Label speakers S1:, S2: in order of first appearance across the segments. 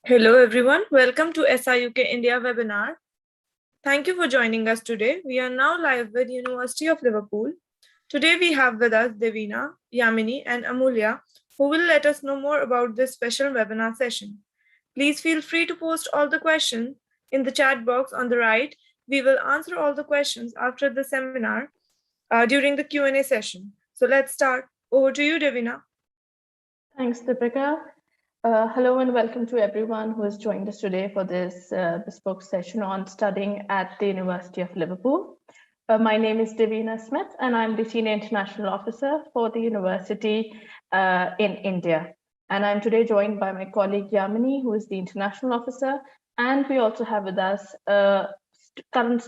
S1: Hello everyone, welcome to SIUK India webinar. Thank you for joining us today. We are now live with University of Liverpool. Today we have with us Devina, Yamini and Amulya who will let us know more about this special webinar session. Please feel free to post all the questions in the chat box on the right. We will answer all the questions after the seminar during the Q&A session. So let's start. Over to you, Devina.
S2: Thanks, Deepika. Hello and welcome to everyone who has joined us today for this bespoke session on studying at the University of Liverpool. My name is Devina Smith and I'm the Senior International Officer for the University in India. And I'm today joined by my colleague Yamini, who is the International Officer. And we also have with us a current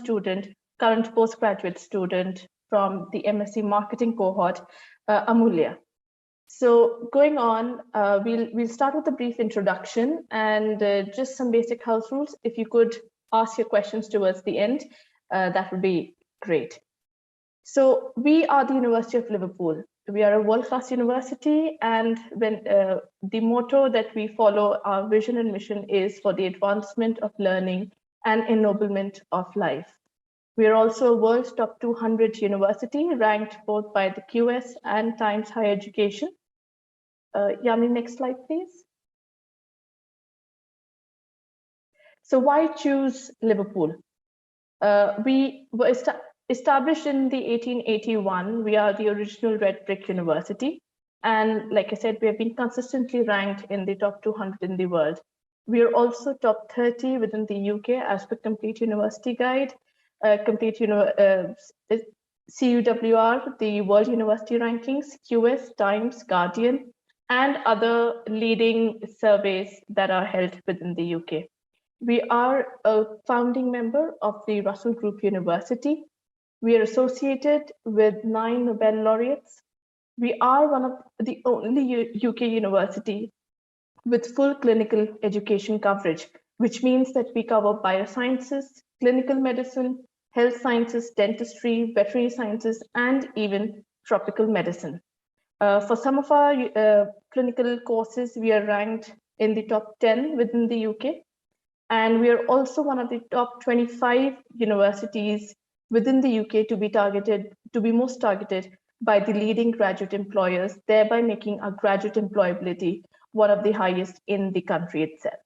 S2: postgraduate student from the MSc Marketing cohort, Amulya. So going on, we'll start with a brief introduction and just some basic house rules. If you could ask your questions towards the end, that would be great. So we are the University of Liverpool. We are a world-class university, and when the motto that we follow, our vision and mission is for the advancement of learning and ennoblement of life. We are also a world's top 200 university, ranked both by the QS and Times Higher Education. Yami, next slide, please. So why choose Liverpool? We were established in the 1881. We are the original red brick university. And like I said, we have been consistently ranked in the top 200 in the world. We are also top 30 within the UK as per Complete University Guide, CUWR, the World University Rankings, QS, Times, Guardian, and other leading surveys that are held within the UK. We are a founding member of the Russell Group University. We are associated with 9 Nobel laureates. We are one of the only UK university with full clinical education coverage, which means that we cover biosciences, clinical medicine, health sciences, dentistry, veterinary sciences, and even tropical medicine. For some of our clinical courses, we are ranked in the top 10 within the UK. And we are also one of the top 25 universities within the UK to be most targeted by the leading graduate employers, thereby making our graduate employability one of the highest in the country itself.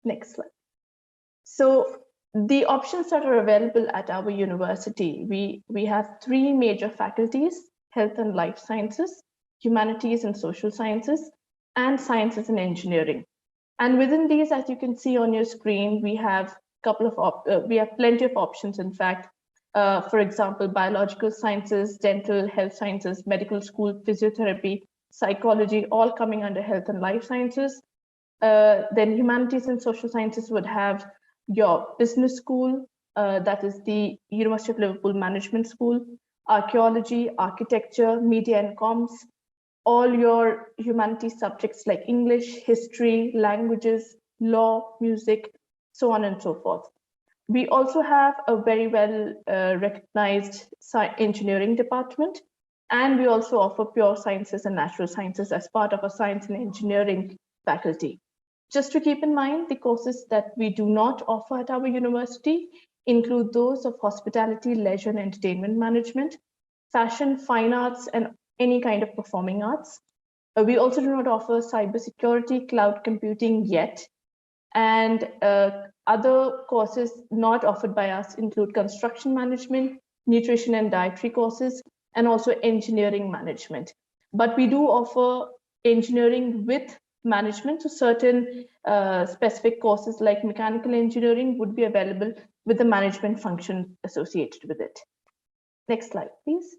S2: Next slide. So the options that are available at our university, we have 3 major faculties: health and life sciences, humanities and social sciences, and sciences and engineering. And within these, as you can see on your screen, we have plenty of options. In fact, for example, biological sciences, dental, health sciences, medical school, physiotherapy, psychology, all coming under health and life sciences. Then humanities and social sciences would have your business school, that is the University of Liverpool Management School, archaeology, architecture, media and comms, all your humanities subjects like English, history, languages, law, music, so on and so forth. We also have a very well recognized engineering department, and we also offer pure sciences and natural sciences as part of a science and engineering faculty. Just to keep in mind, the courses that we do not offer at our university include those of hospitality, leisure and entertainment management, fashion, fine arts, and any kind of performing arts. We also do not offer cybersecurity, cloud computing yet. And other courses not offered by us include construction management, nutrition and dietary courses, and also engineering management. But we do offer engineering with management, so certain specific courses like mechanical engineering would be available with the management function associated with it. Next slide, please.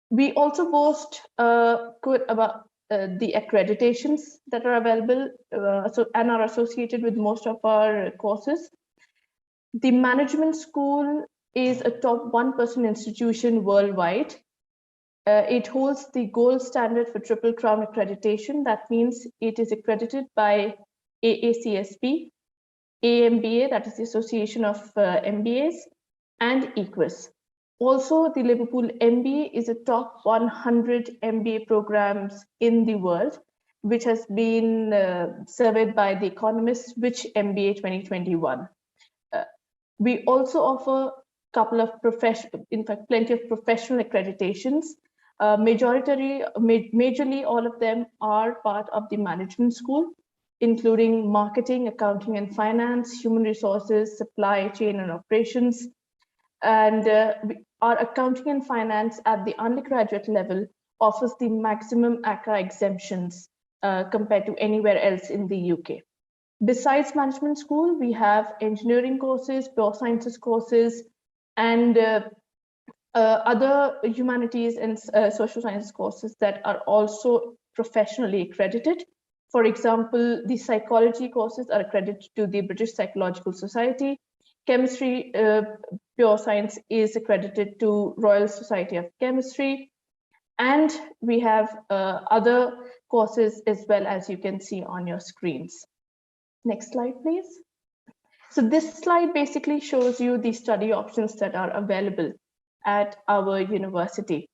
S2: We also boast about the accreditations that are available and are associated with most of our courses. The management school is a top 1% institution worldwide. It holds the gold standard for Triple Crown accreditation. That means it is accredited by AACSB, AMBA, that is the Association of MBAs, and EQUIS. Also, the Liverpool MBA is a top 100 MBA programs in the world, which has been surveyed by The Economist, which MBA 2021. We also offer couple of plenty of professional accreditations. Majorly, all of them are part of the management school, including marketing, accounting and finance, human resources, supply chain and operations. And our accounting and finance at the undergraduate level offers the maximum ACCA exemptions compared to anywhere else in the UK. Besides management school, we have engineering courses, pure sciences courses, and other humanities and social sciences courses that are also professionally accredited. For example, the psychology courses are accredited to the British Psychological Society. Chemistry, pure science is accredited to Royal Society of Chemistry. And we have other courses as well, as you can see on your screens. Next slide, please. So this slide basically shows you the study options that are available at our university.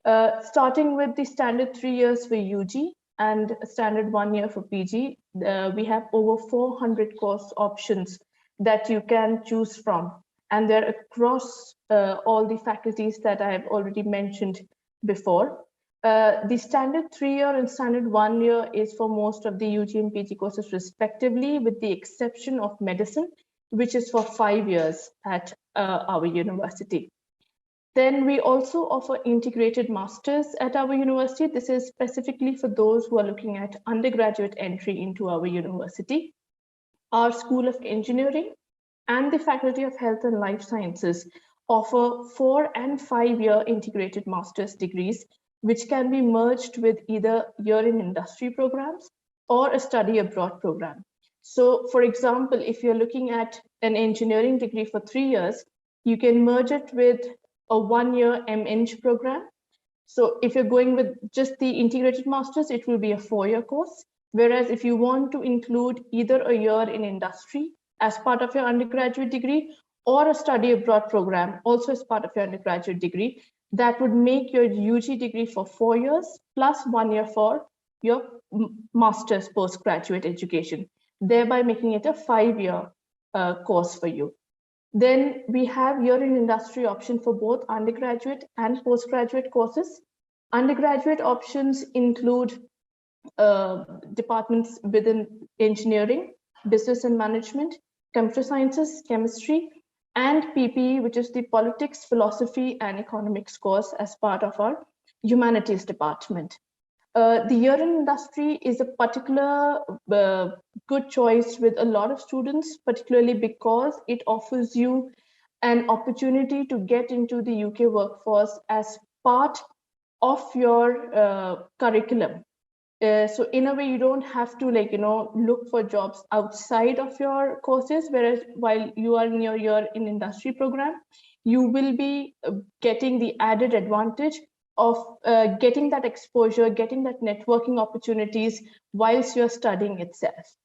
S2: Starting with the standard 3 years for UG and standard 1 year for PG, we have over 400 course options that you can choose from. And they're across all the faculties that I have already mentioned before. The standard 3 year and standard 1 year is for most of the UG and PG courses respectively, with the exception of medicine, which is for 5 years at our university. Then we also offer integrated masters at our university. This is specifically for those who are looking at undergraduate entry into our university. Our School of Engineering and the Faculty of Health and Life Sciences offer 4 and 5 year integrated master's degrees, which can be merged with either year in industry programs or a study abroad program. So for example, if you're looking at an engineering degree for 3 years, you can merge it with a 1 year MEng program. So if you're going with just the integrated masters, it will be a 4-year course. Whereas if you want to include either a year in industry as part of your undergraduate degree or a study abroad program also as part of your undergraduate degree, that would make your UG degree for 4 years plus 1 year for your master's postgraduate education, thereby making it a 5-year course for you. Then we have year in industry option for both undergraduate and postgraduate courses. Undergraduate options include departments within engineering, business and management, computer sciences, chemistry, and PPE, which is the politics, philosophy, and economics course as part of our humanities department. The year in industry is a particular good choice with a lot of students, particularly because it offers you an opportunity to get into the UK workforce as part of your curriculum. So in a way, you don't have to look for jobs outside of your courses, whereas while you are in your year in industry program, you will be getting the added advantage of getting that exposure, getting that networking opportunities whilst you're studying itself.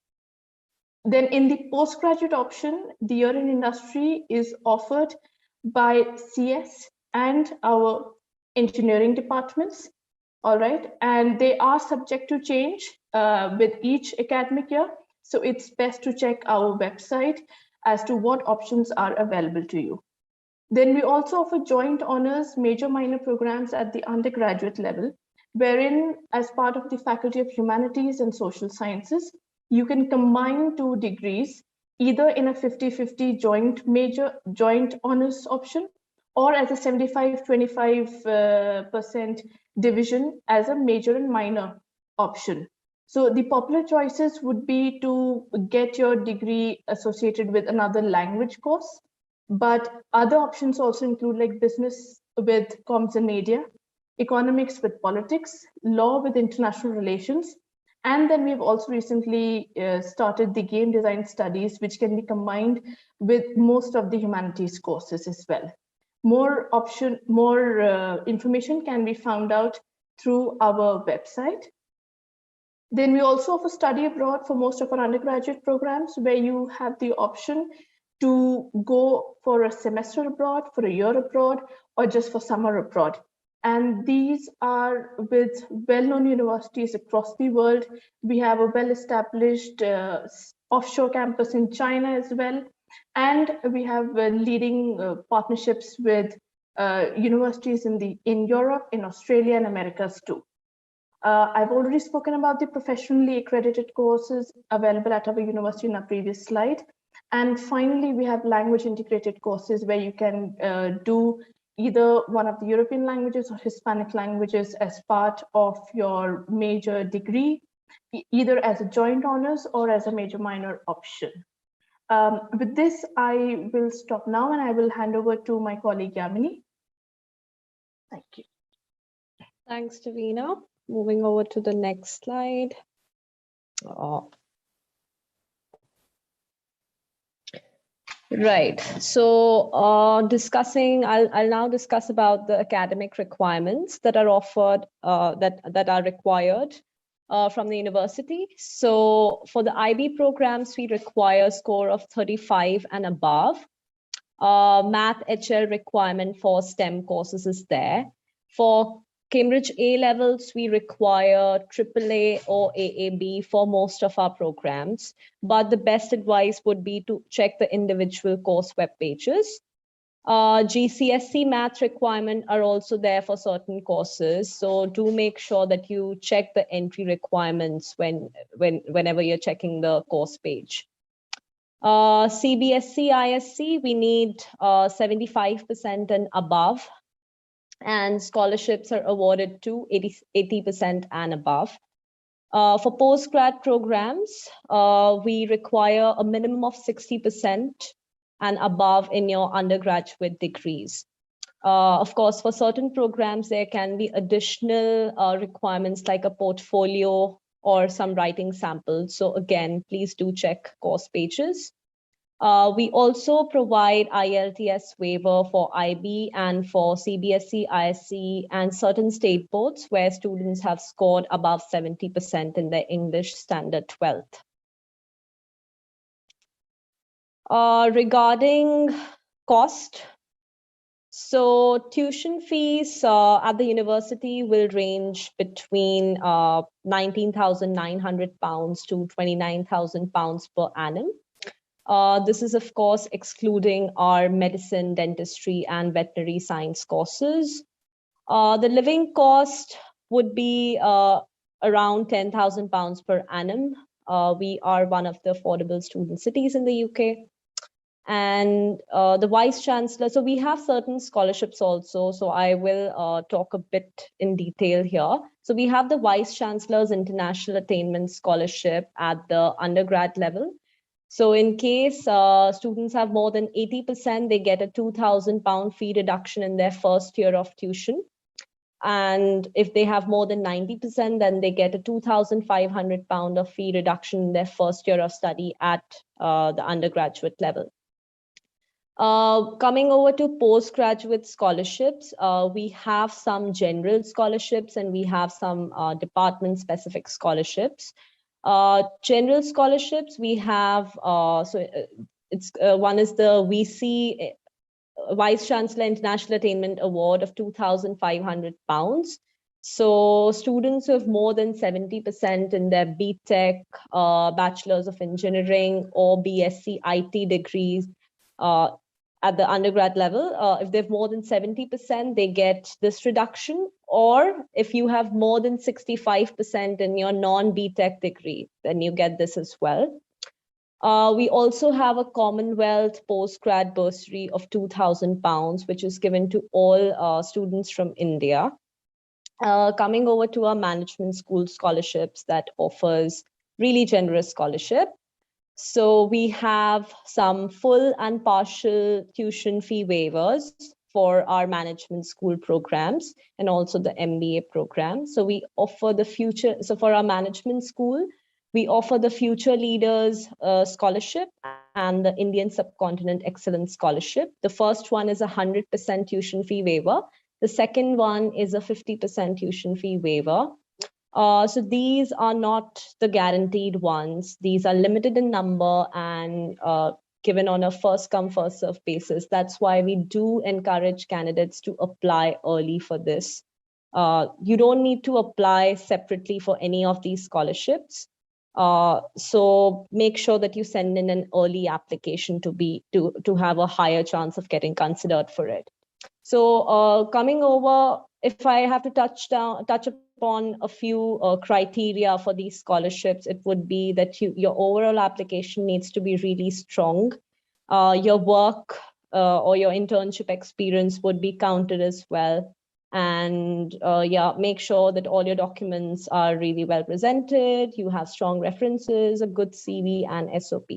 S2: Then in the postgraduate option, the year in industry is offered by CS and our engineering departments. All right, and they are subject to change with each academic year. So it's best to check our website as to what options are available to you. Then we also offer joint honors, major minor programs at the undergraduate level, wherein as part of the Faculty of Humanities and Social Sciences, you can combine 2 degrees, either in a 50-50 joint honors option, or as a 75-25% division as a major and minor option. So the popular choices would be to get your degree associated with another language course, but other options also include like business with comms and media, economics with politics, law with international relations, and then we've also recently started the game design studies, which can be combined with most of the humanities courses as well. More information can be found out through our website. Then we also offer study abroad for most of our undergraduate programs, where you have the option to go for a semester abroad, for a year abroad, or just for summer abroad. And these are with well-known universities across the world. We have a well-established offshore campus in China as well. And we have leading partnerships with universities in Europe, in Australia, and Americas too. I've already spoken about the professionally accredited courses available at our university in our previous slide. And finally, we have language integrated courses where you can do either one of the European languages or Hispanic languages as part of your major degree, either as a joint honors or as a major minor option. With this, I will stop now and I will hand over to my colleague Yamini. Thank you.
S3: Thanks, Davina. Moving over to the next slide. Right. So I'll now discuss about the academic requirements that are offered, that are required from the university. So for the IB programs, we require a score of 35 and above. Math HL requirement for STEM courses is there. For Cambridge A levels, we require AAA or AAB for most of our programs, but the best advice would be to check the individual course web pages. GCSE math requirement are also there for certain courses, so do make sure that you check the entry requirements whenever you're checking the course page. CBSE, ISC, we need 75% and above, and scholarships are awarded to 80% and above. For postgrad programs, we require a minimum of 60% and above in your undergraduate degrees. Of course, for certain programs, there can be additional requirements like a portfolio or some writing samples. So again, please do check course pages. We also provide IELTS waiver for IB and for CBSE, ISC, and certain state boards where students have scored above 70% in their English Standard 12th. Regarding cost, so tuition fees at the university will range between £19,900 to £29,000 per annum. This is, of course, excluding our medicine, dentistry, and veterinary science courses. The living cost would be around £10,000 per annum. We are one of the affordable student cities in the UK. And the Vice Chancellor, so we have certain scholarships also, so I will talk a bit in detail here. So we have the Vice Chancellor's International Attainment Scholarship at the undergrad level. So in case students have more than 80%, they get a £2,000 fee reduction in their first year of tuition. And if they have more than 90%, then they get a £2,500 of fee reduction in their first year of study at the undergraduate level. Coming over to postgraduate scholarships, we have some general scholarships and we have some department-specific scholarships. General scholarships, we have, one is the VC, Vice Chancellor International Attainment Award of £2,500. So students who have more than 70% in their BTech, Bachelor's of Engineering, or BSc IT degrees at the undergrad level, if they have more than 70%, they get this reduction. Or if you have more than 65% in your non-BTech degree, then you get this as well. We also have a Commonwealth postgrad bursary of £2,000, which is given to all students from India. Coming over to our management school scholarships that offers really generous scholarship. So we have some full and partial tuition fee waivers for our management school programs and also the MBA program. So we offer the future, so for our management school, we offer the Future Leaders Scholarship and the Indian Subcontinent Excellence Scholarship. The first one is a 100% tuition fee waiver. The second one is a 50% tuition fee waiver. So these are not the guaranteed ones. These are limited in number and given on a first come, first serve basis. That's why we do encourage candidates to apply early for this. You don't need to apply separately for any of these scholarships. So make sure that you send in an early application to have a higher chance of getting considered for it. So coming over, if I have to touch upon a few criteria for these scholarships, it would be that your overall application needs to be really strong. Your work or your internship experience would be counted as well. And yeah, make sure that all your documents are really well presented. You have strong references, a good CV and SOP.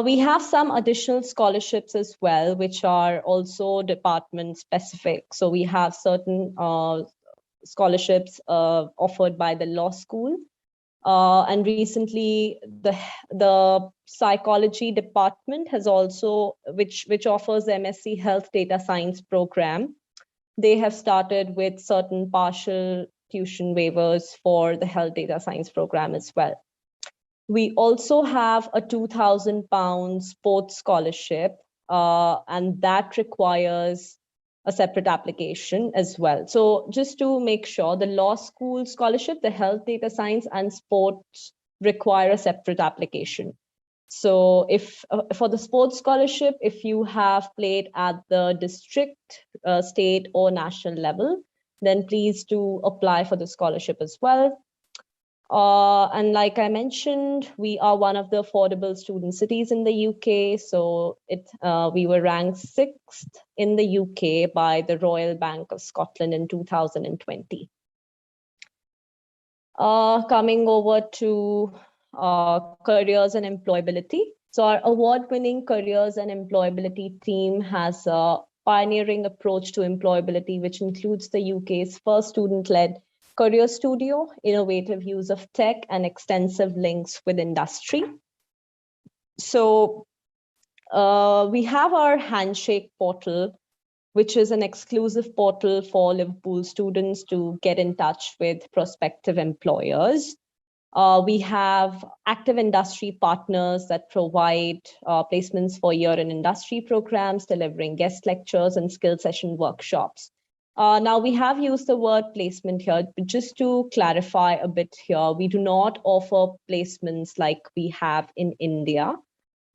S3: We have some additional scholarships as well, which are also department specific. So we have certain scholarships offered by the law school. And recently, the psychology department has also, which offers the MSc Health Data Science program. They have started with certain partial tuition waivers for the Health Data Science program as well. We also have a £2,000 sports scholarship, and that requires a separate application as well. So just to make sure, the law school scholarship, the health data science and sports require a separate application. So if for the sports scholarship, if you have played at the district, state or national level, then please do apply for the scholarship as well. And like I mentioned, we are one of the affordable student cities in the UK. So we were ranked 6th in the UK by the Royal Bank of Scotland in 2020. Coming over to careers and employability. So our award-winning careers and employability team has a pioneering approach to employability, which includes the UK's first student-led career studio, innovative use of tech, and extensive links with industry. So we have our Handshake portal, which is an exclusive portal for Liverpool students to get in touch with prospective employers. We have active industry partners that provide placements for year-end industry programs, delivering guest lectures and skill session workshops. Now, we have used the word placement here, but just to clarify a bit here, we do not offer placements like we have in India.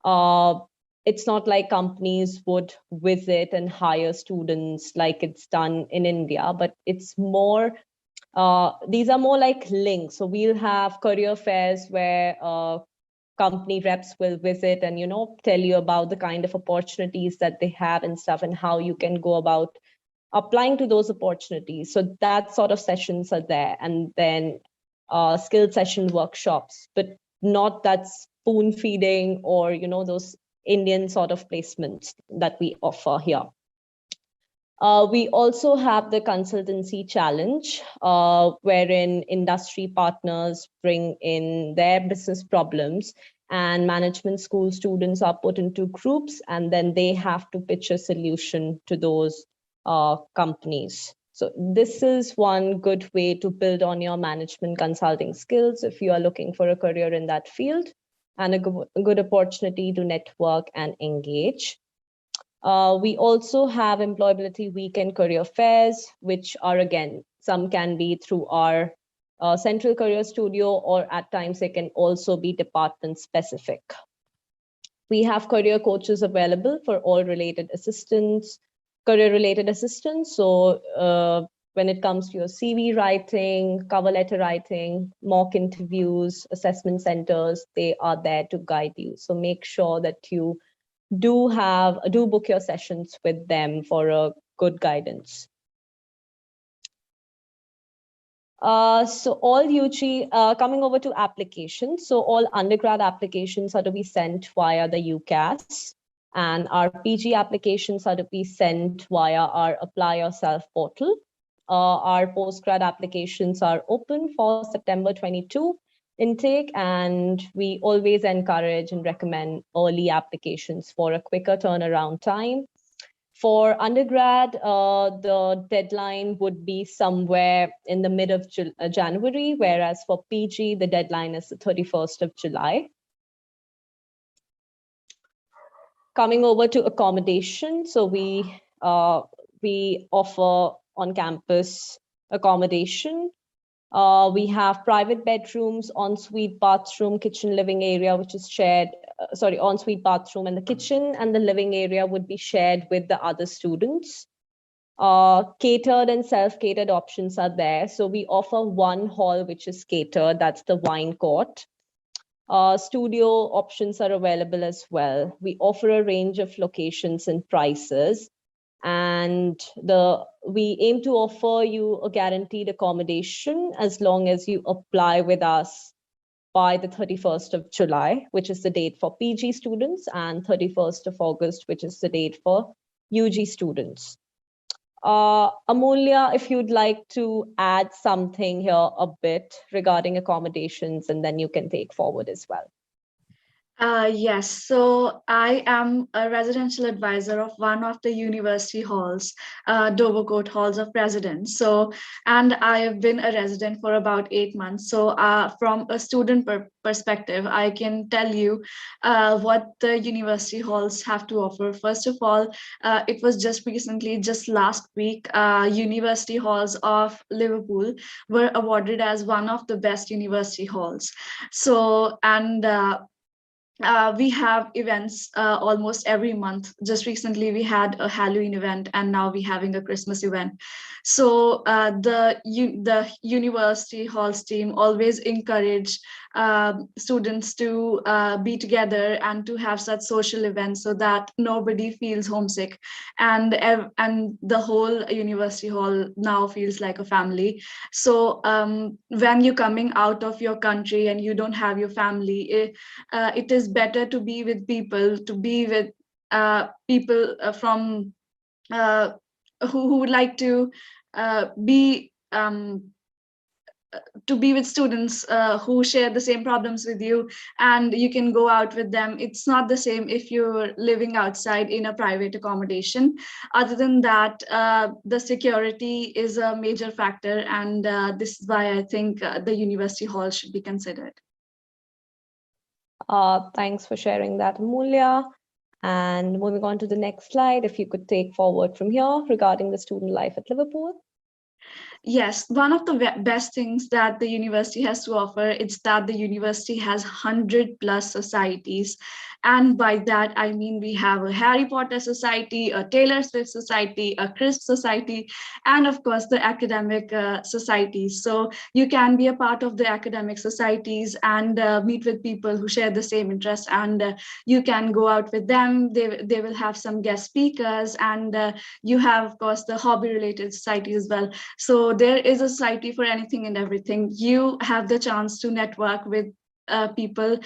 S3: It's not like companies would visit and hire students like it's done in India, but it's more, these are more like links. So we'll have career fairs where company reps will visit and, tell you about the kind of opportunities that they have and stuff and how you can go about applying to those opportunities. So that sort of sessions are there. And then skill session workshops, but not that spoon feeding or, those Indian sort of placements that we offer here. We also have the consultancy challenge, wherein industry partners bring in their business problems and management school students are put into groups and then they have to pitch a solution to those companies. So this is one good way to build on your management consulting skills if you are looking for a career in that field, and a good opportunity to network and engage. We also have Employability Weekend career fairs, which are, again, some can be through our Central Career Studio, or at times they can also be department specific. We have career coaches available for all related assistance, career-related assistance. So when it comes to your CV writing, cover letter writing, mock interviews, assessment centers, they are there to guide you. So make sure that you do book your sessions with them for a good guidance. So all UG, coming over to applications. So all undergrad applications are to be sent via the UCAS, and our PG applications are to be sent via our Apply Yourself portal. Our postgrad applications are open for September 22 intake, and we always encourage and recommend early applications for a quicker turnaround time. For undergrad, the deadline would be somewhere in the mid of January, whereas for PG, the deadline is the 31st of July. Coming over to accommodation. So we offer on-campus accommodation. We have private bedrooms, ensuite bathroom, kitchen, living area, which is shared, ensuite bathroom, and the kitchen and the living area would be shared with the other students. Catered and self-catered options are there. So we offer one hall, which is catered, that's the wine court. Studio options are available as well. We offer a range of locations and prices. And we aim to offer you a guaranteed accommodation as long as you apply with us by the 31st of July, which is the date for PG students, and 31st of August, which is the date for UG students. Amulya, if you'd like to add something here a bit regarding accommodations, and then you can take forward as well.
S4: Yes, so I am a residential advisor of one of the university halls, Dovercourt Halls of Residence. So, and I have been a resident for about 8 months. So from a student perspective, I can tell you what the university halls have to offer. First of all, it was just last week, University Halls of Liverpool were awarded as one of the best university halls. So, and we have events almost every month. Just recently we had a Halloween event, and now we're having a Christmas event. So the university halls team always encourage students to be together and to have such social events so that nobody feels homesick, and the whole university hall now feels like a family. So when you're coming out of your country and you don't have your family, it is better to be with people, from who would like to be with students who share the same problems with you, and you can go out with them. It's not the same if you're living outside in a private accommodation. Other than that, the security is a major factor, and this is why I think the university hall should be considered.
S3: Thanks for sharing that, Amulya. And moving on to the next slide, if you could take forward from here regarding the student life at Liverpool.
S4: Yes, one of the best things that the university has to offer is that the university has 100+ societies. And by that, I mean we have a Harry Potter society, a Taylor Swift society, a Crisp society, and of course the academic societies. So you can be a part of the academic societies and meet with people who share the same interests, and you can go out with them. They will have some guest speakers, and you have, of course, the hobby related societies as well. So there is a society for anything and everything. You have the chance to network with people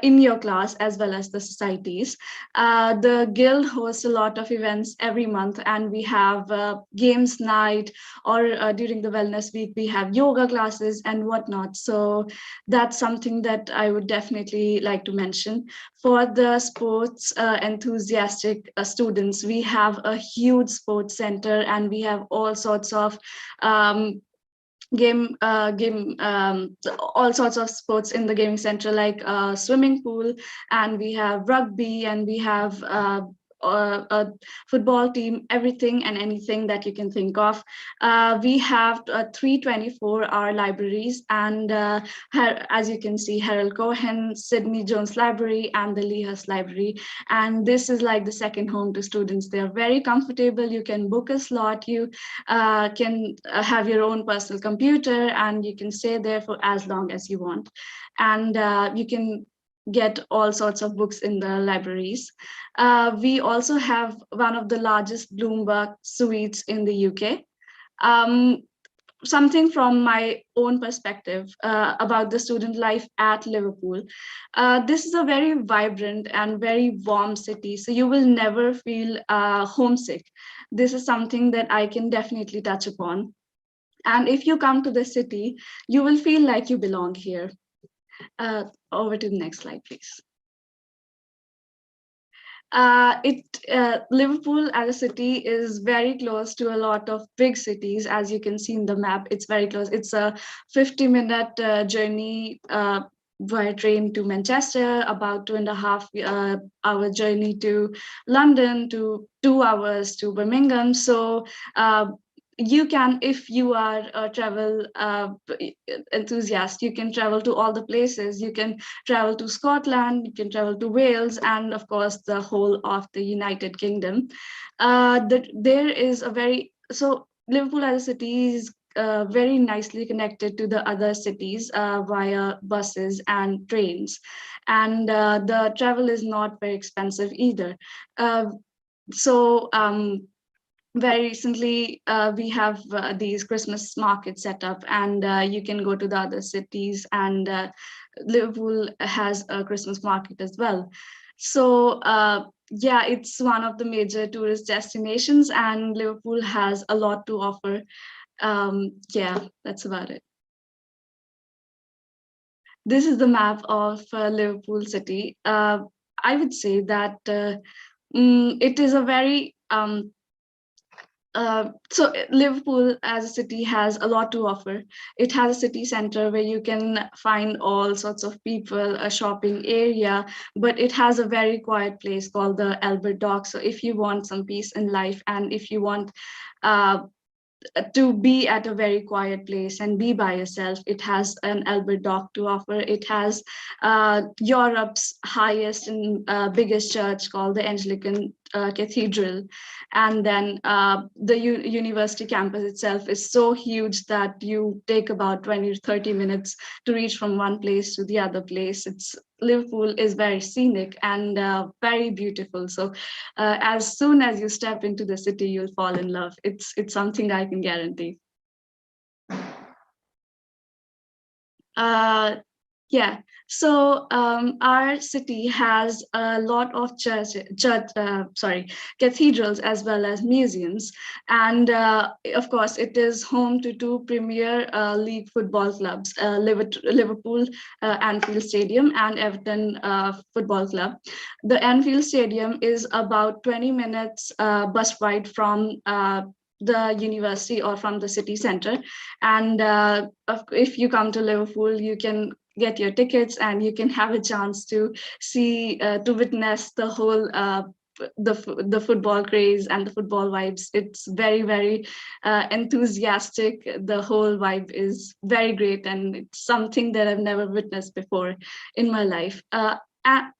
S4: in your class as well as the societies. The guild hosts a lot of events every month, and we have games night, or during the wellness week we have yoga classes and whatnot. So that's something that I would definitely like to mention. For the sports enthusiastic students, we have a huge sports center, and we have all sorts of all sorts of sports in the gaming center, like swimming pool, and we have rugby, and we have a football team, everything and anything that you can think of. We have 3 24-hour libraries, and as you can see, Harold Cohen, Sidney Jones Library, and the Lee Hurst Library. And this is like the second home to students. They're very comfortable. You can book a slot. You can have your own personal computer, and you can stay there for as long as you want. And you can get all sorts of books in the libraries. We also have one of the largest Bloomberg suites in the UK. Something from my own perspective about the student life at Liverpool. This is a very vibrant and very warm city, so you will never feel homesick. This is something that I can definitely touch upon. And if you come to the city, you will feel like you belong here. Over to the next slide, please. Liverpool as a city is very close to a lot of big cities. As you can see in the map, it's very close. It's a 50-minute journey via train to Manchester, about 2.5-hour journey to London, to 2 hours to Birmingham. So you can, if you are a travel enthusiast, you can travel to all the places. You can travel to Scotland, you can travel to Wales, and of course the whole of the United Kingdom. There is a very, so Liverpool as a city is very nicely connected to the other cities via buses and trains, and the travel is not very expensive either. So very recently we have these Christmas markets set up, and you can go to the other cities, and Liverpool has a Christmas market as well. So yeah, it's one of the major tourist destinations, and Liverpool has a lot to offer. Yeah, that's about it. This is the map of Liverpool city. I would say that it is a very so Liverpool as a city has a lot to offer. It has a city center where you can find all sorts of people, a shopping area, but it has a very quiet place called the Albert Dock. So if you want some peace in life, and if you want uh, to be at a very quiet place and be by yourself, it has an Albert Dock to offer. It has Europe's highest and biggest church called the Anglican Cathedral. And then the university campus itself is so huge that you take about 20 to 30 minutes to reach from one place to the other place. Liverpool is very scenic and very beautiful. So as soon as you step into the city, you'll fall in love. It's something I can guarantee. Yeah, so our city has a lot of cathedrals as well as museums, and of course, it is home to two premier league football clubs: Liverpool Anfield Stadium and Everton Football Club. The Anfield Stadium is about 20 minutes bus ride from the university or from the city center, and if you come to Liverpool, you can get your tickets and you can have a chance to see to witness the whole the football craze and the football vibes. It's very enthusiastic. The whole vibe is very great, and it's something that I've never witnessed before in my life.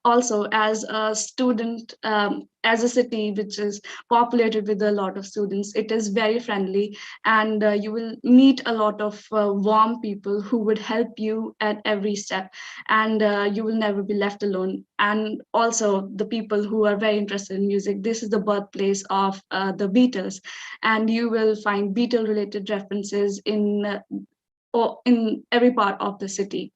S4: Also, as a student, as a city which is populated with a lot of students, it is very friendly, and you will meet a lot of warm people who would help you at every step, and you will never be left alone. And also the people who are very interested in music, this is the birthplace of the Beatles, and you will find Beatle related references in every part of the city.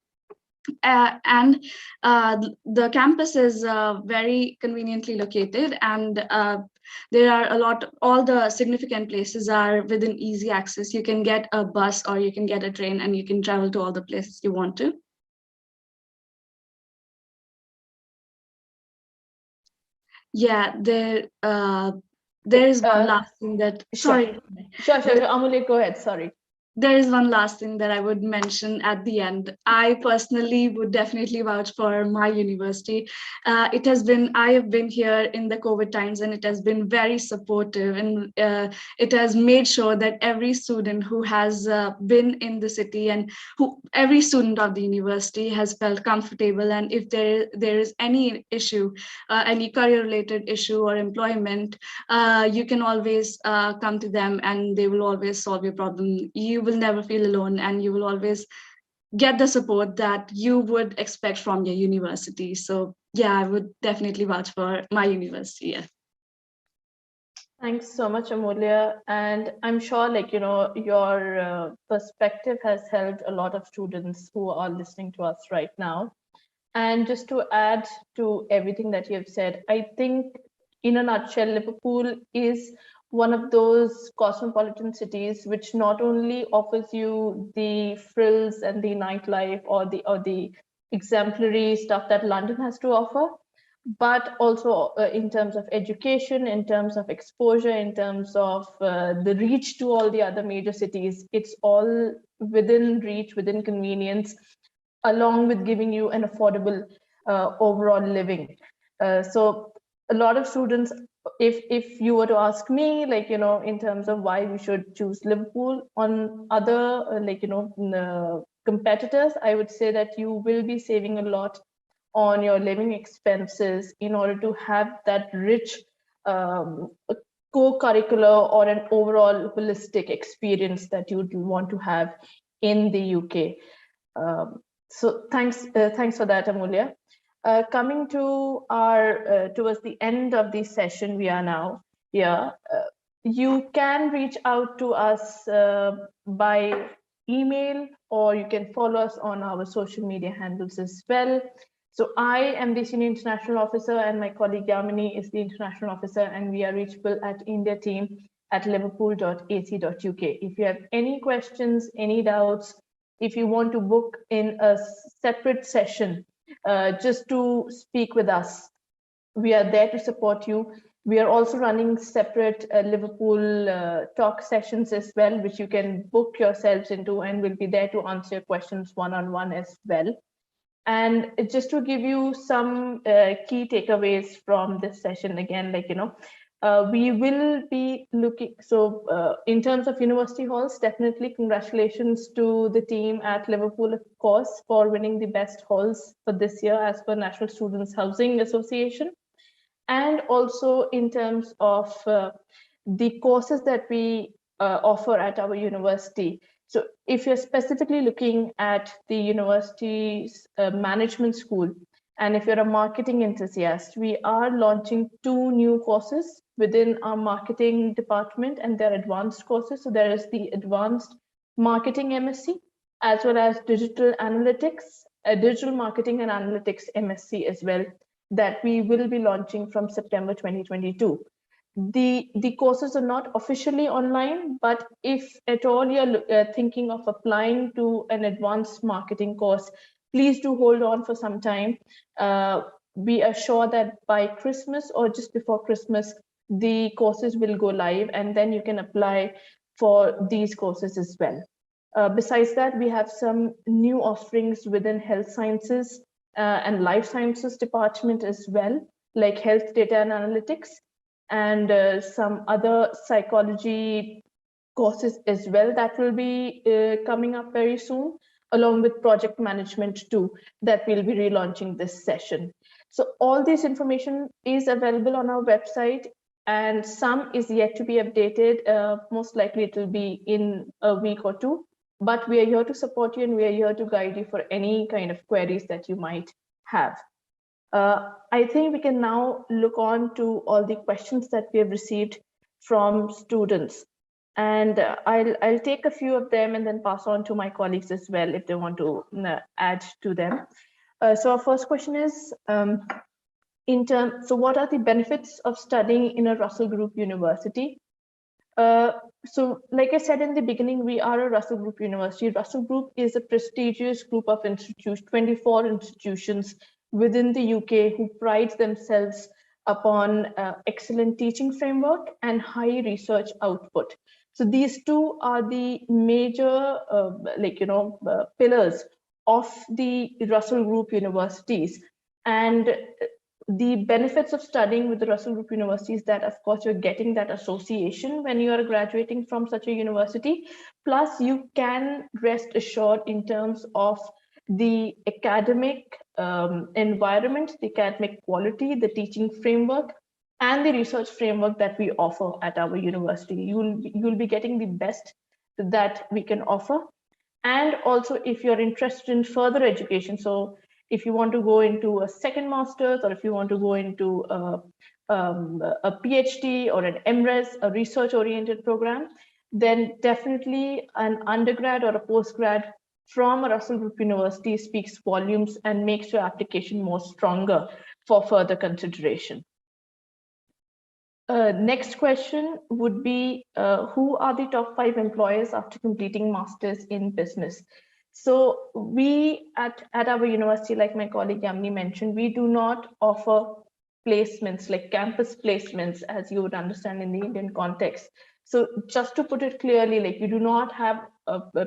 S4: And the campus is very conveniently located, and there are all the significant places are within easy access. You can get a bus or you can get a train, and you can travel to all the places you want to. Yeah, there is one last thing that, sorry.
S2: Sure. Amulya, go ahead, sorry.
S4: There is one last thing that I would mention at the end. I personally would definitely vouch for my university. I have been here in the COVID times, and it has been very supportive, and it has made sure that every student who has been in the city, and every student of the university has felt comfortable. And if there is any issue, any career related issue or employment, you can always come to them, and they will always solve your problem. You will never feel alone, and you will always get the support that you would expect from your university. So yeah, I would definitely vouch for my university. Yeah.
S2: Thanks so much, Amulya. And I'm sure, your perspective has helped a lot of students who are listening to us right now. And just to add to everything that you've said, I think in a nutshell, Liverpool is one of those cosmopolitan cities which not only offers you the frills and the nightlife or the exemplary stuff that London has to offer, but also in terms of education, in terms of exposure, in terms of the reach to all the other major cities. It's all within reach, within convenience, along with giving you an affordable overall living. So a lot of students if you were to ask me, like, in terms of why we should choose Liverpool on other competitors, I would say that you will be saving a lot on your living expenses in order to have that rich co-curricular or an overall holistic experience that you'd want to have in the UK. So thanks for that, Amulya. Coming to our towards the end of the session, we are now here. You can reach out to us by email, or you can follow us on our social media handles as well. So I am the Senior International Officer, and my colleague Yamini is the International Officer, and we are reachable at indiateam@liverpool.ac.uk. If you have any questions, any doubts, if you want to book in a separate session just to speak with us, we are there to support you. We are also running separate Liverpool talk sessions as well, which you can book yourselves into, and we'll be there to answer your questions one-on-one as well. And just to give you some key takeaways from this session, again, we will be looking, so in terms of university halls, definitely congratulations to the team at Liverpool, of course, for winning the best halls for this year as per National Students Housing Association. And also in terms of the courses that we offer at our university. So if you're specifically looking at the university's management school, and if you're a marketing enthusiast, we are launching 2 new courses within our marketing department, and they're advanced courses. So there is the advanced marketing MSc, as well as digital analytics, digital marketing and analytics MSc as well, that we will be launching from September 2022. The courses are not officially online, but if at all you're thinking of applying to an advanced marketing course, please do hold on for some time. We are sure that by Christmas or just before Christmas, the courses will go live, and then you can apply for these courses as well. Besides that, we have some new offerings within health sciences and life sciences department as well, like health data and analytics, and some other psychology courses as well that will be coming up very soon, along with project management too, that we'll be relaunching this session. So all this information is available on our website, and some is yet to be updated. Most likely it will be in a week or two, but we are here to support you, and we are here to guide you for any kind of queries that you might have. I think we can now look on to all the questions that we have received from students. And I'll take a few of them and then pass on to my colleagues as well if they want to add to them. So our first question is, so what are the benefits of studying in a Russell Group university? So like I said in the beginning, we are a Russell Group university. Russell Group is a prestigious group of institutions, 24 institutions within the UK who pride themselves upon excellent teaching framework and high research output. So these two are the major pillars of the Russell Group universities. And the benefits of studying with the Russell Group University is that, of course, you're getting that association when you are graduating from such a university. Plus, you can rest assured in terms of the academic environment, the academic quality, the teaching framework, and the research framework that we offer at our university. You'll be getting the best that we can offer. And also, if you're interested in further education, so if you want to go into a second master's, or if you want to go into a PhD or an MRes, a research-oriented program, then definitely an undergrad or a postgrad from a Russell Group University speaks volumes and makes your application more stronger for further consideration. Next question would be, who are the top 5 employers after completing masters in business? So we at our university, like my colleague Yamini mentioned, we do not offer placements like campus placements, as you would understand in the Indian context. So just to put it clearly, like, you do not have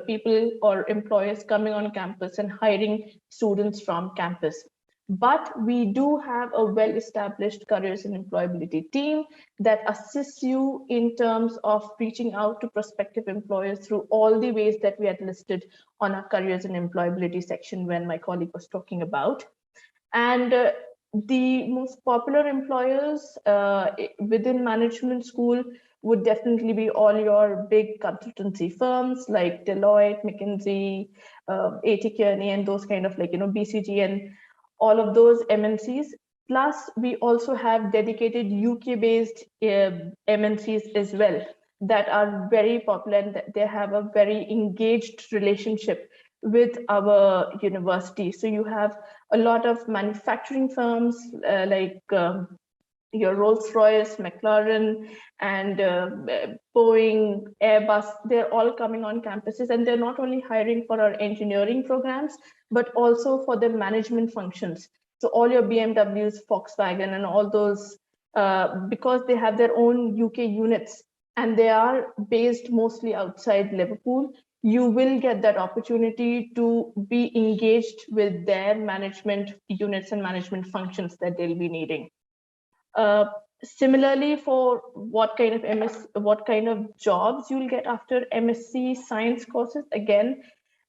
S2: people or employers coming on campus and hiring students from campus. But we do have a well-established careers and employability team that assists you in terms of reaching out to prospective employers through all the ways that we had listed on our careers and employability section when my colleague was talking about. And the most popular employers within management school would definitely be all your big consultancy firms like Deloitte, McKinsey, A.T. Kearney, and those kind of BCG and all of those MNCs. Plus, we also have dedicated UK-based MNCs as well that are very popular and they have a very engaged relationship with our university. So you have a lot of manufacturing firms like your Rolls-Royce, McLaren, and Boeing, Airbus, they're all coming on campuses, and they're not only hiring for our engineering programs, but also for the management functions. So all your BMWs, Volkswagen, and all those, because they have their own UK units, and they are based mostly outside Liverpool, you will get that opportunity to be engaged with their management units and management functions that they'll be needing. Similarly, for what kind of jobs you'll get after MSc science courses, again,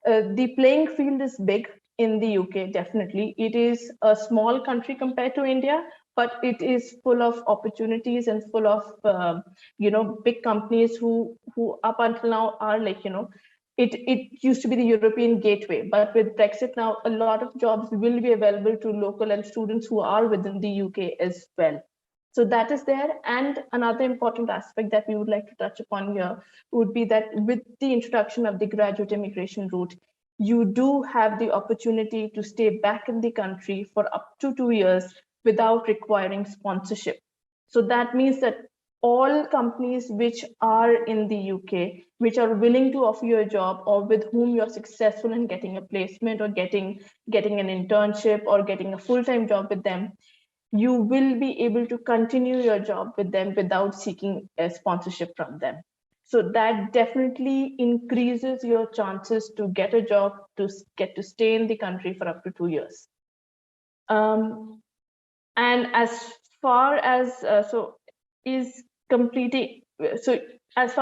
S2: the playing field is big in the UK, definitely. It is a small country compared to India, but it is full of opportunities and full of, big companies who up until now are it used to be the European gateway, but with Brexit now, a lot of jobs will be available to local and students who are within the UK as well. So that is there. And another important aspect that we would like to touch upon here would be that with the introduction of the graduate immigration route, you do have the opportunity to stay back in the country for up to 2 years without requiring sponsorship. So that means that all companies which are in the UK, which are willing to offer you a job or with whom you're successful in getting a placement or getting an internship or getting a full-time job with them, you will be able to continue your job with them without seeking a sponsorship from them. So that definitely increases your chances to get a job, to get to stay in the country for up to 2 years. And as far as, as far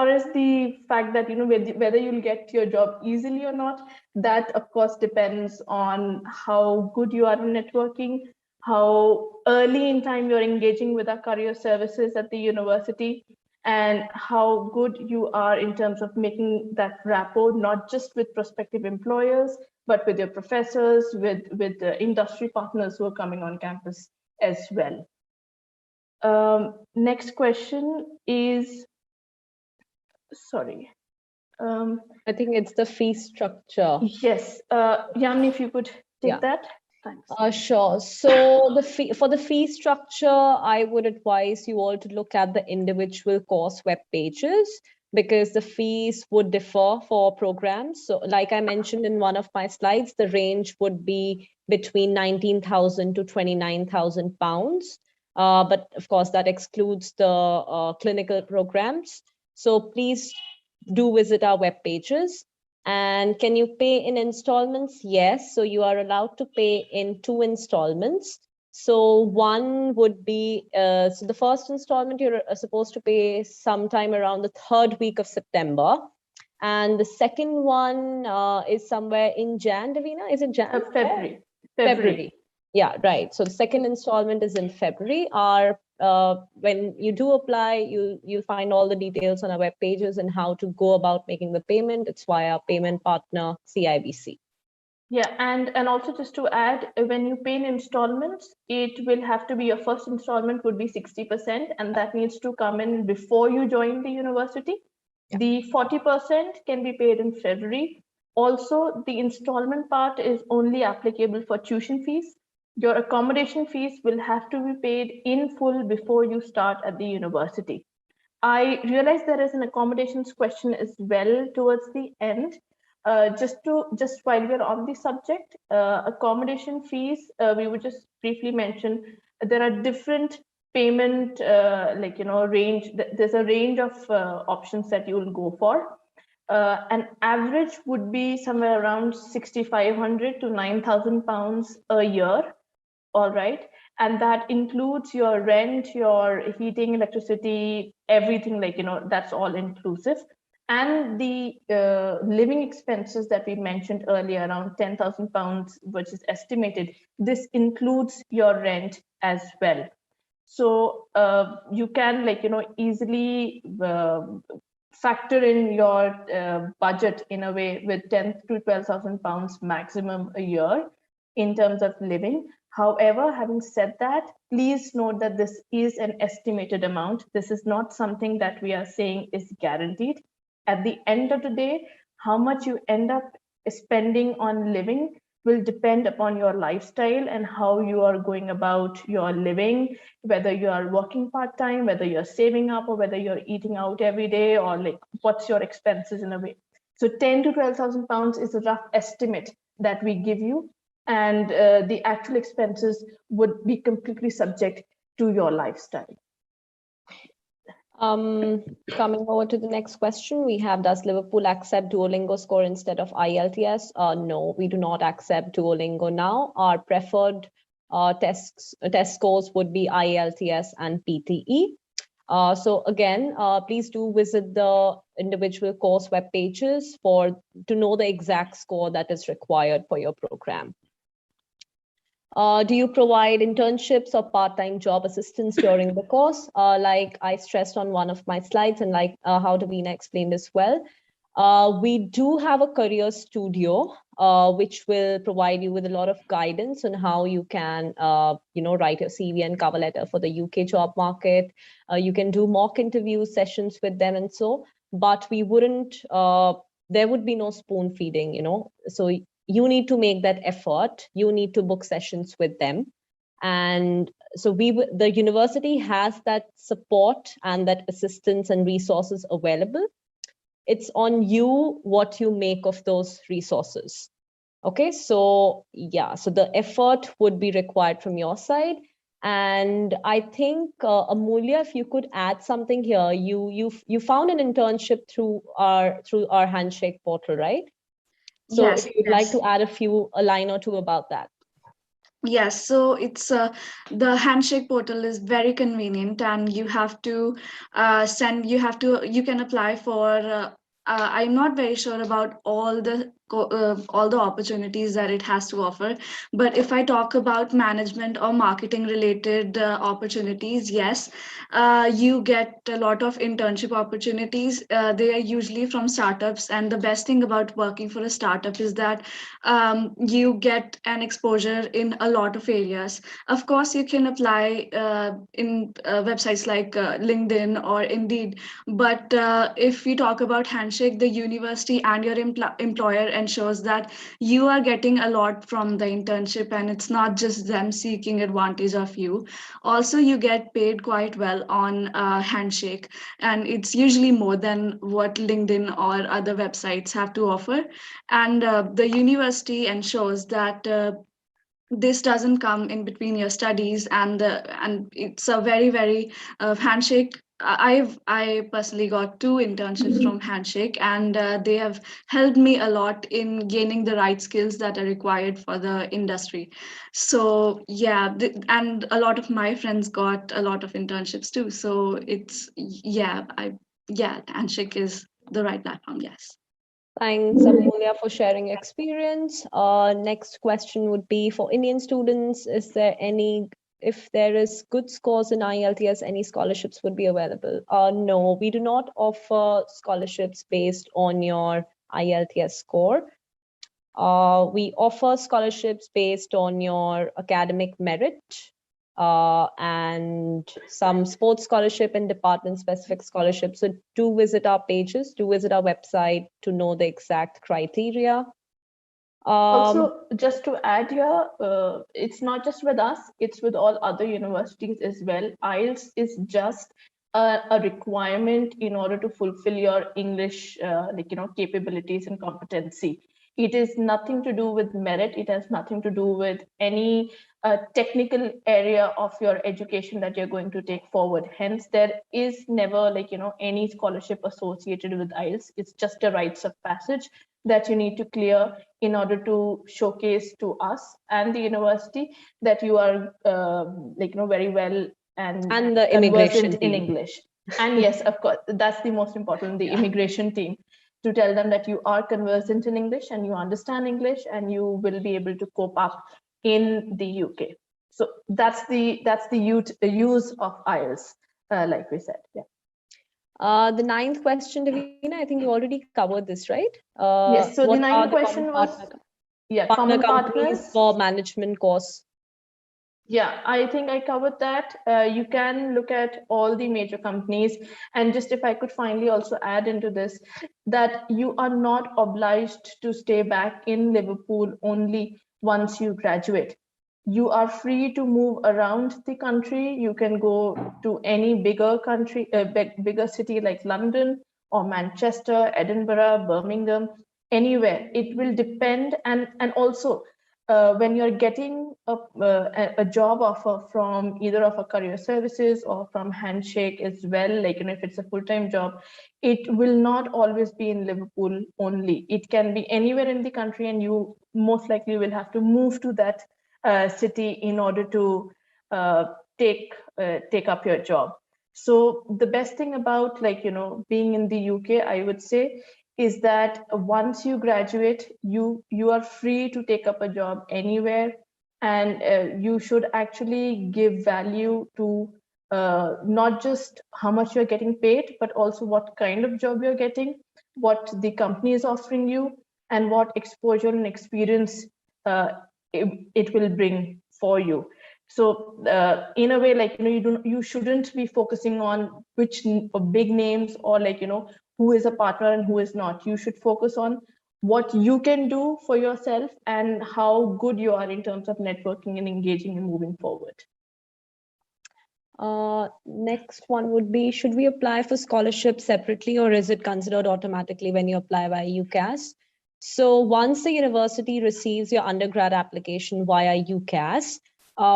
S2: as the fact that, whether you'll get your job easily or not, that of course depends on how good you are in networking, how early in time you're engaging with our career services at the university, and how good you are in terms of making that rapport, not just with prospective employers, but with your professors, with the industry partners who are coming on campus as well. Next question is, sorry.
S3: I think it's the fee structure.
S2: Yes, Yamini, if you could take that. Thanks.
S3: Sure. So for the fee structure, I would advise you all to look at the individual course web pages because the fees would differ for programs. So like I mentioned in one of my slides, the range would be between 19,000 to 29,000 pounds. But of course, that excludes the clinical programs. So please do visit our web pages. And can you pay in installments? Yes. So you are allowed to pay in 2 installments. So one would be, so the first installment you're supposed to pay sometime around the 3rd week of September. And the second one is somewhere in Jan, Davina? Is it Jan?
S2: February.
S3: Yeah, right. So the second installment is in February. When you do apply, you'll find all the details on our web pages and how to go about making the payment. It's via our payment partner, CIBC.
S2: Yeah, and also just to add, when you pay in installments, it will have to be your first installment would be 60%, and that needs to come in before you join the university. Yeah. The 40% can be paid in February. Also, the installment part is only applicable for tuition fees. Your accommodation fees will have to be paid in full before you start at the university. I realize there is an accommodations question as well towards the end. Just while we're on the subject, accommodation fees, we would just briefly mention there are different payment, range. There's a range of options that you will go for. An average would be somewhere around 6,500 to 9,000 pounds a year. all right? And that includes your rent, your heating, electricity, everything, like, that's all inclusive. And the living expenses that we mentioned earlier, around £10,000, which is estimated, this includes your rent as well. So you can, like, easily factor in your budget in a way with 10 to 12,000 pounds maximum a year in terms of living. However, having said that, please note that this is an estimated amount. This is not something that we are saying is guaranteed. At the end of the day, how much you end up spending on living will depend upon your lifestyle and how you are going about your living, whether you are working part-time, whether you're saving up, or whether you're eating out every day, or like what's your expenses in a way. So 10 to 12,000 pounds is a rough estimate that we give you, and the actual expenses would be completely subject to your lifestyle.
S3: Coming over to the next question, we have, does Liverpool accept Duolingo score instead of IELTS? No, we do not accept Duolingo now. Our preferred test scores would be IELTS and PTE. So again, please do visit the individual course web pages to know the exact score that is required for your program. Do you provide internships or part-time job assistance during the course? Like I stressed on one of my slides, and like how Davina explained as well, we do have a career studio, which will provide you with a lot of guidance on how you can, write your CV and cover letter for the UK job market. You can do mock interview sessions with them and so, but we wouldn't, there would be no spoon feeding, so you need to make that effort. You need to book sessions with them. And so the university has that support and that assistance and resources available. It's on you what you make of those resources. Okay, so yeah, so the effort would be required from your side. And I think, Amulya, if you could add something here, you found an internship through our Handshake portal, right? So
S4: Yes,
S3: if you'd like to add a line or two about that.
S4: Yes, so it's the Handshake portal is very convenient, and you have to you can apply for. I'm not very sure about all the opportunities that it has to offer, but if I talk about management or marketing related opportunities, yes, you get a lot of internship opportunities. They are usually from startups, and the best thing about working for a startup is that you get an exposure in a lot of areas. Of course, you can apply in websites like LinkedIn or Indeed, but if we talk about Handshake, the university and your employer ensures that you are getting a lot from the internship, and it's not just them seeking advantage of you. Also, you get paid quite well on Handshake, and it's usually more than what LinkedIn or other websites have to offer. And the university ensures that this doesn't come in between your studies, and it's a very Handshake. I personally got 2 internships from Handshake, and they have helped me a lot in gaining the right skills that are required for the industry. So yeah, and a lot of my friends got a lot of internships too. So it's Handshake is the right platform. Yes.
S3: Thanks, Amulya, for sharing your experience. Next question would be, for Indian students, if there is good scores in IELTS, any scholarships would be available? No, we do not offer scholarships based on your IELTS score. We offer scholarships based on your academic merit, and some sports scholarship and department specific scholarships. So do visit our pages, do visit our website to know the exact criteria.
S2: Also, just to add here, it's not just with us, it's with all other universities as well. IELTS is just a requirement in order to fulfill your English capabilities and competency. It is nothing to do with merit. It has nothing to do with any technical area of your education that you're going to take forward. Hence, there is never any scholarship associated with IELTS. It's just a rites of passage. that you need to clear in order to showcase to us and the university that you are very well and
S3: the immigration
S2: conversant in
S3: team.
S2: English. And yes, of course, that's the most important, the immigration team, to tell them that you are conversant in English and you understand English and you will be able to cope up in the UK. So that's the use of IELTS, like we said. Yeah.
S3: The ninth question, Davina, I think you already covered this, right?
S2: Yes. So the
S3: what are
S2: ninth
S3: the
S2: question was,
S3: partner
S2: common
S3: companies
S2: partners
S3: for management course?
S2: Yeah, I think I covered that. You can look at all the major companies. And just if I could finally also add into this, that you are not obliged to stay back in Liverpool only once you graduate. You are free to move around the country. You can go to any bigger country, bigger city like London or Manchester, Edinburgh, Birmingham, anywhere. It will depend. And also, when you're getting a job offer from either of a career services or from Handshake as well, like if it's a full-time job, it will not always be in Liverpool only. It can be anywhere in the country, and you most likely will have to move to that city in order to take up your job. So the best thing about being in the UK, I would say, is that once you graduate, you are free to take up a job anywhere, and you should actually give value to not just how much you're getting paid, but also what kind of job you're getting, what the company is offering you, and what exposure and experience it will bring for you. So in a way, you shouldn't be focusing on which big names or who is a partner and who is not. You should focus on what you can do for yourself and how good you are in terms of networking and engaging and moving forward.
S3: Next one would be, should we apply for scholarship separately, or is it considered automatically when you apply via UCAS? So once the university receives your undergrad application via UCAS,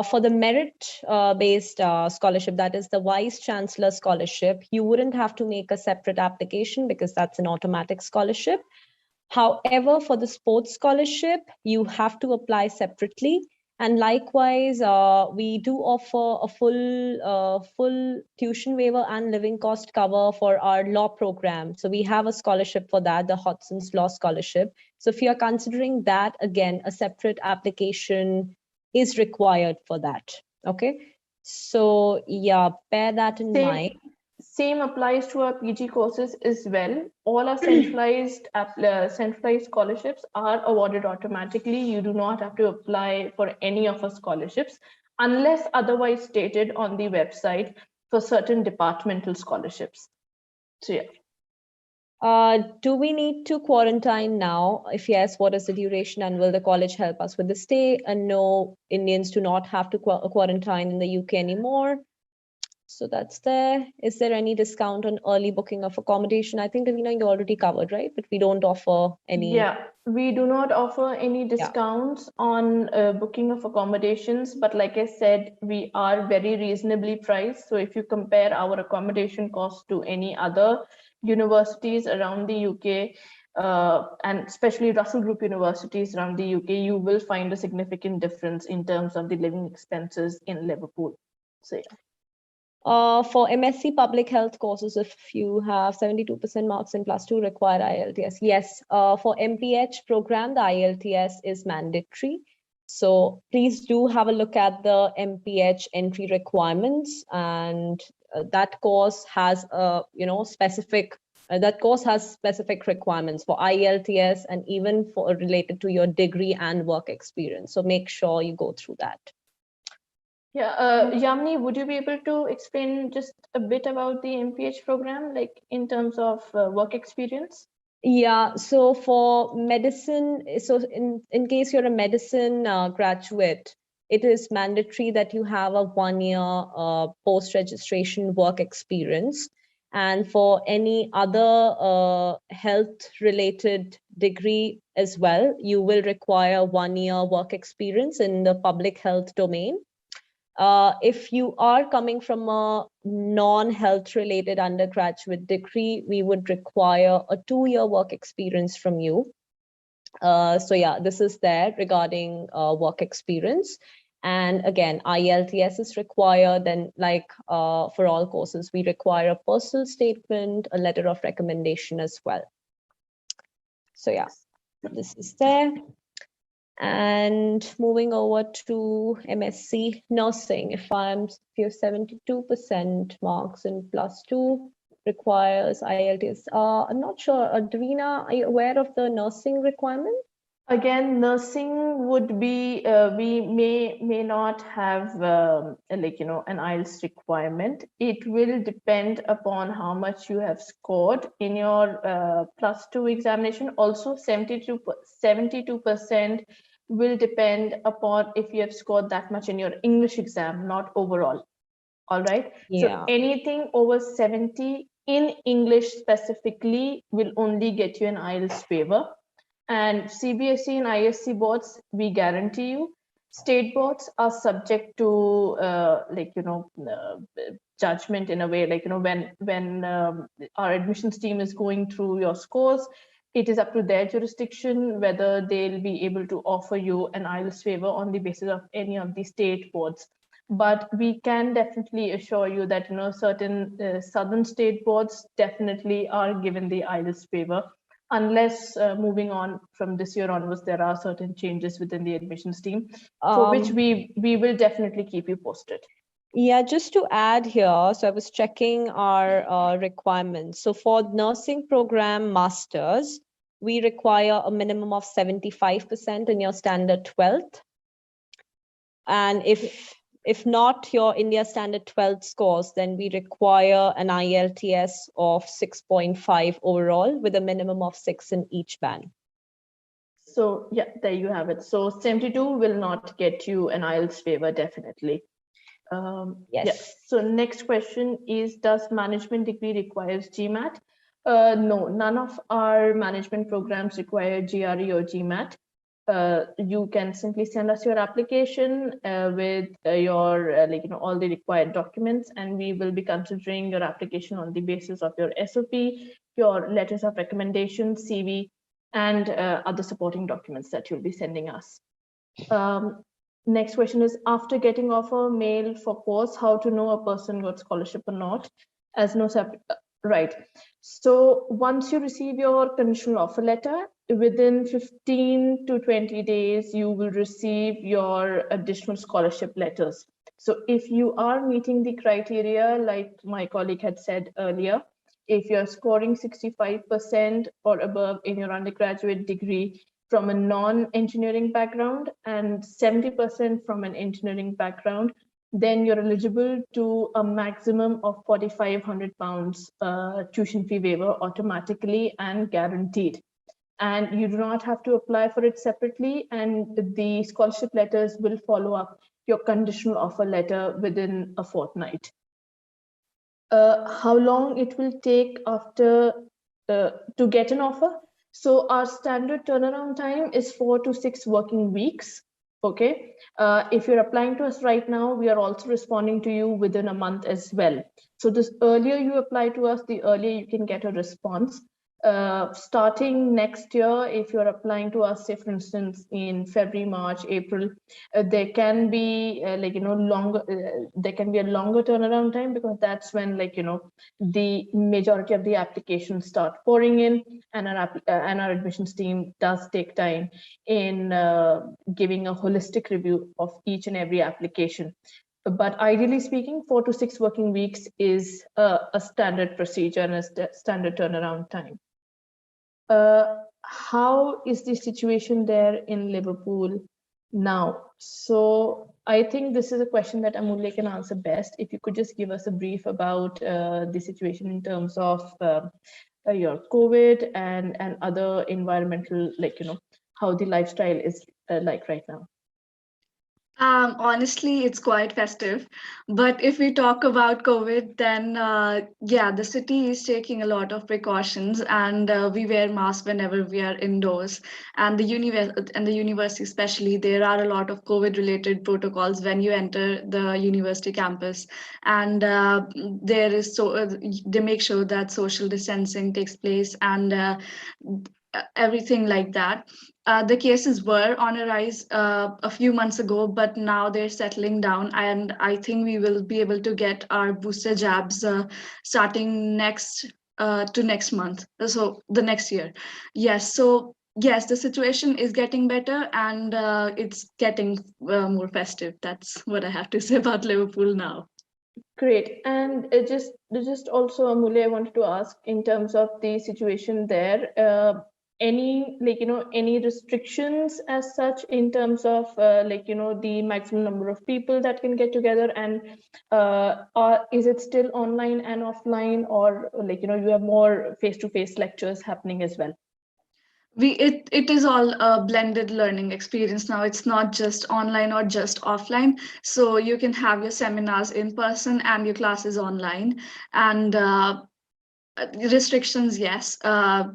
S3: for the merit-based scholarship, that is the Vice Chancellor Scholarship, you wouldn't have to make a separate application because that's an automatic scholarship. However, for the sports scholarship, you have to apply separately. And likewise, we do offer a full tuition waiver and living cost cover for our law program. So we have a scholarship for that, the Hodson's Law Scholarship. So if you're considering that, again, a separate application is required for that. Okay. So yeah, bear that in mind.
S2: Same applies to our PG courses as well. All our centralized scholarships are awarded automatically. You do not have to apply for any of our scholarships unless otherwise stated on the website for certain departmental scholarships. So yeah.
S3: Do we need to quarantine now? If yes, what is the duration, and will the college help us with the stay? And no, Indians do not have to quarantine in the UK anymore. So that's there. Is there any discount on early booking of accommodation? I think, Davina, you already covered, right? But we don't offer any.
S2: Yeah, we do not offer any discounts on booking of accommodations. But like I said, we are very reasonably priced. So if you compare our accommodation cost to any other universities around the UK, and especially Russell Group universities around the UK, you will find a significant difference in terms of the living expenses in Liverpool. So yeah.
S3: For MSc Public Health courses, if you have 72% marks in +2, require IELTS. Yes, for MPH program, the IELTS is mandatory. So please do have a look at the MPH entry requirements, and that course has specific requirements for IELTS and even for related to your degree and work experience. So make sure you go through that.
S2: Yeah, Yamini, would you be able to explain just a bit about the MPH program, like in terms of work experience?
S3: Yeah, so for medicine, so in case you're a medicine graduate, it is mandatory that you have a 1-year post-registration work experience. And for any other health-related degree as well, you will require 1-year work experience in the public health domain. If you are coming from a non-health related undergraduate degree, we would require a 2-year work experience from you. So yeah, this is there regarding work experience. And again, IELTS is required. Then like for all courses, we require a personal statement, a letter of recommendation as well. So yeah, this is there. And moving over to MSc nursing, if you have 72% marks in +2, requires IELTS. I'm not sure, Davina, are you aware of the nursing requirement?
S2: Again, nursing would be, we may not have like, an IELTS requirement. It will depend upon how much you have scored in your +2 examination. Also, 72% will depend upon if you have scored that much in your English exam, not overall. All right.
S3: Yeah.
S2: So anything over 70 in English specifically will only get you an IELTS waiver. And CBSE and ISC boards, we guarantee you. State boards are subject to judgment in a way, like, when our admissions team is going through your scores, it is up to their jurisdiction whether they'll be able to offer you an IELTS waiver on the basis of any of the state boards. But we can definitely assure you that, certain southern state boards definitely are given the IELTS waiver, unless moving on from this year onwards, there are certain changes within the admissions team, for which we will definitely keep you posted.
S3: Yeah, just to add here, so I was checking our requirements. So for nursing program masters, we require a minimum of 75% in your standard 12th. And if not your India Standard 12 scores, then we require an IELTS of 6.5 overall with a minimum of 6 in each band.
S2: So yeah, there you have it. So 72 will not get you an IELTS waiver, definitely.
S3: Yes.
S2: Yeah. So next question is, does management degree requires GMAT? No, none of our management programs require GRE or GMAT. You can simply send us your application with your all the required documents, and we will be considering your application on the basis of your SOP, your letters of recommendation, CV, and other supporting documents that you'll be sending us. Next question is, after getting offer mail for course, how to know a person got scholarship or not? As no right. So once you receive your conditional offer letter, within 15 to 20 days, you will receive your additional scholarship letters. So if you are meeting the criteria, like my colleague had said earlier, if you're scoring 65% or above in your undergraduate degree from a non-engineering background and 70% from an engineering background, then you're eligible to a maximum of £4,500 tuition fee waiver automatically and guaranteed. And you do not have to apply for it separately, and the scholarship letters will follow up your conditional offer letter within a fortnight. How long it will take after to get an offer? So our standard turnaround time is 4 to 6 working weeks. Okay. If you're applying to us right now, we are also responding to you within a month as well. So the earlier you apply to us, the earlier you can get a response. Starting next year, if you're applying to us, say for instance in February, March, April, there can be longer. There can be a longer turnaround time, because that's when the majority of the applications start pouring in, and our admissions team does take time in giving a holistic review of each and every application. But ideally speaking, 4 to 6 working weeks is a standard procedure and a standard turnaround time. How is the situation there in Liverpool now? So I think this is a question that Amulya can answer best. If you could just give us a brief about the situation in terms of your COVID and other environmental, how the lifestyle is like right now.
S4: Honestly, it's quite festive. But if we talk about COVID, then yeah, the city is taking a lot of precautions, and we wear masks whenever we are indoors. And the university, especially, there are a lot of COVID-related protocols when you enter the university campus, and there is they make sure that social distancing takes place and everything like that. the cases were on a rise a few months ago, but now they're settling down. And I think we will be able to get our booster jabs starting next to next month. So the next year. Yes. So yes, the situation is getting better and it's getting more festive. That's what I have to say about Liverpool now.
S2: Great. And just also, Amulya, I wanted to ask in terms of the situation there, any any restrictions as such in terms of the maximum number of people that can get together, and is it still online and offline, or you have more face-to-face lectures happening as well?
S4: It is all a blended learning experience now. It's not just online or just offline, so you can have your seminars in person and your classes online. And restrictions, yes,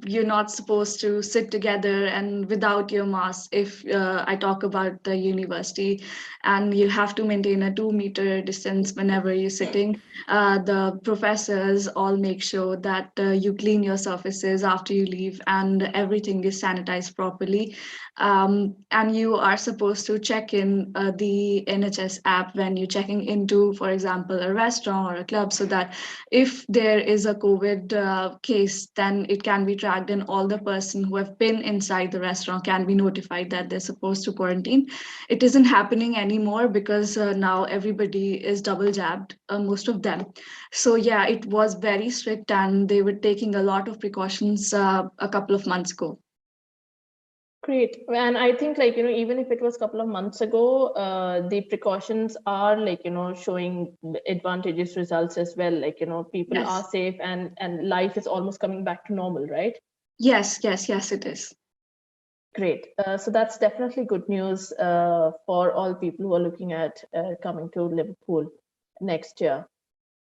S4: you're not supposed to sit together and without your mask if I talk about the university, and you have to maintain a 2 meter distance whenever you're sitting. The professors all make sure that you clean your surfaces after you leave and everything is sanitized properly. And you are supposed to check in the NHS app when you're checking into, for example, a restaurant or a club, so that if there is a COVID case, then it can be tracked, and all the person who have been inside the restaurant can be notified that they're supposed to quarantine. It isn't happening anymore because now everybody is double jabbed, most of them. So yeah, it was very strict and they were taking a lot of precautions a couple of months ago.
S2: Great. And I think even if it was a couple of months ago, the precautions are showing advantageous results as well. People
S4: Yes.
S2: are safe and life is almost coming back to normal, right?
S4: Yes, it is.
S2: Great. So that's definitely good news for all people who are looking at coming to Liverpool next year.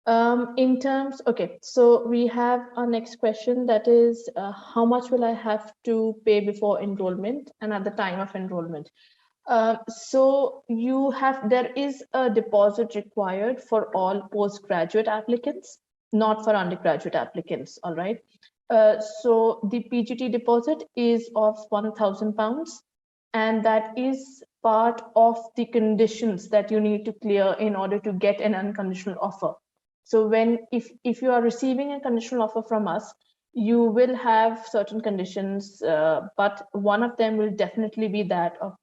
S2: In terms, okay, so we have our next question, that is, how much will I have to pay before enrollment and at the time of enrollment? So there is a deposit required for all postgraduate applicants, not for undergraduate applicants, all right? So the PGT deposit is of £1,000, and that is part of the conditions that you need to clear in order to get an unconditional offer. So if you are receiving a conditional offer from us, you will have certain conditions, but one of them will definitely be that of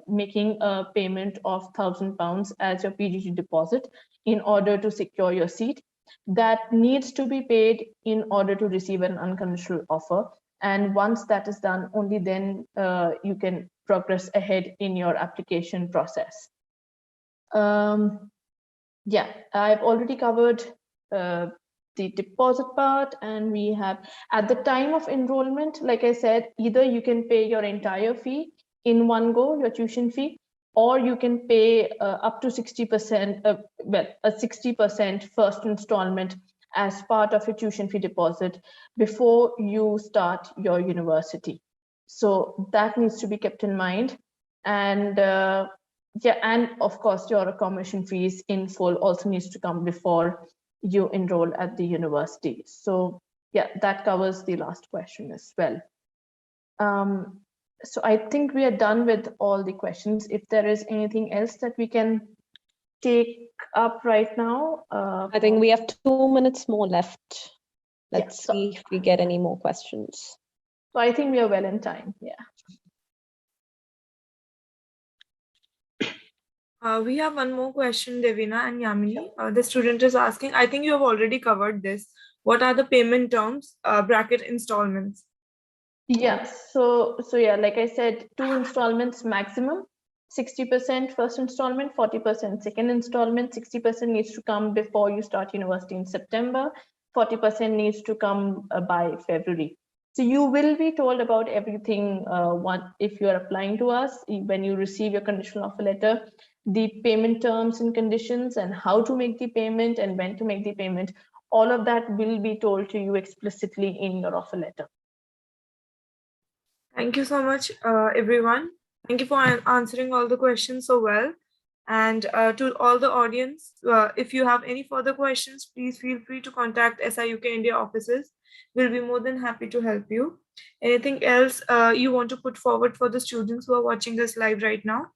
S2: making a payment of £1,000 as your PGT deposit in order to secure your seat. That needs to be paid in order to receive an unconditional offer. And once that is done, only then you can progress ahead in your application process. Yeah, I've already covered the deposit part, and we have at the time of enrollment, like I said, either you can pay your entire fee in one go, your tuition fee, or you can pay up to 60%, a 60% first installment as part of your tuition fee deposit before you start your university. So that needs to be kept in mind. And yeah, and of course, your accommodation fees in full also needs to come before you enroll at the university. So yeah, that covers the last question as well. So I think we are done with all the questions. If there is anything else that we can take up right now.
S3: I think we have 2 minutes more left. Let's
S2: Yeah,
S3: see if we get any more questions.
S2: So I think we are well in time, yeah.
S1: We have one more question, Devina and Yamini. The student is asking, I think you have already covered this. What are the payment terms, bracket installments?
S2: Yeah, so yeah, like I said, 2 installments maximum, 60% first installment, 40% second installment, 60% needs to come before you start university in September, 40% needs to come by February. So you will be told about everything if you are applying to us, when you receive your conditional offer letter, the payment terms and conditions and how to make the payment and when to make the payment, all of that will be told to you explicitly in your offer letter.
S1: Thank you so much, everyone. Thank you for answering all the questions so well. And to all the audience, if you have any further questions, please feel free to contact SIUK India offices We'll be more than happy to help you. Anything else you want to put forward for the students who are watching us live right now?